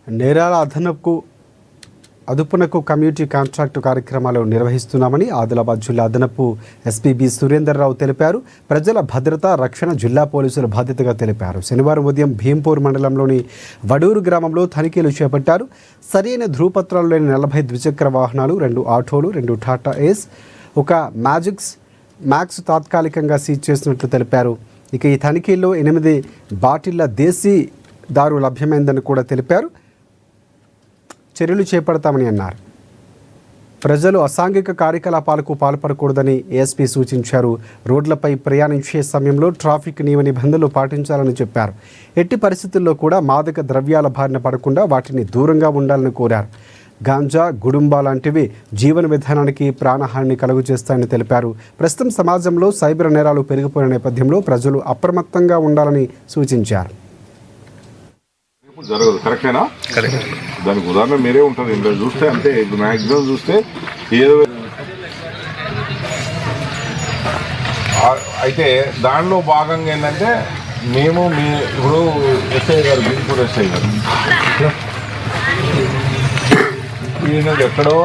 నేరాల అదుపునకు community contract కార్యక్రమాలు నిర్వహిస్తున్నామని ఆదిలాబాద్ జిల్లా అదనపు ఎస్పీ బి సురేందర్రావు తెలిపారు. ప్రజల భద్రత, రక్షణ జిల్లా పోలీసుల బాధ్యతగా తెలిపారు. శనివారం ఉదయం భీంపూర్ మండలంలోని వడూరు గ్రామంలో తనిఖీలు చేపట్టారు. సరైన ధృవపత్రాలు లేని 40 ద్విచక్ర వాహనాలు, 2 ఆటోలు, 2 టాటా ఏస్, 1 మ్యాక్స్ తాత్కాలికంగా సీజ్ చేసినట్లు తెలిపారు. ఇక ఈ తనిఖీల్లో 8 బాటిళ్ల దేశీ దారు లభ్యమైందని కూడా తెలిపారు. చర్యలు చేపడతామని అన్నారు. ప్రజలు అసాంఘిక కార్యకలాపాలకు పాల్పడకూడదని ఏఎస్పీ సూచించారు. రోడ్లపై ప్రయాణించే సమయంలో ట్రాఫిక్ నియమ నిబంధనలు పాటించాలని చెప్పారు. ఎట్టి పరిస్థితుల్లో కూడా మాదక ద్రవ్యాల బారిన పడకుండా వాటిని దూరంగా ఉండాలని కోరారు. గాంజా, గుడుంబా లాంటివి జీవన విధానానికి ప్రాణహాని కలుగు చేస్తాయని తెలిపారు. ప్రస్తుతం సమాజంలో సైబర్ నేరాలు పెరిగిపోయిన నేపథ్యంలో ప్రజలు అప్రమత్తంగా ఉండాలని సూచించారు. జరగదు, కరెక్టేనా? దానికి ఉదాహరణ మీరే ఉంటుంది. ఇందులో చూస్తే అంతే, మ్యాక్సిమం చూస్తే ఏదో అయితే దానిలో భాగంగా ఏంటంటే మేము ఇప్పుడు ఎస్ఐ గారు, భీంపూర్ ఎస్ఐ గారు ఎక్కడో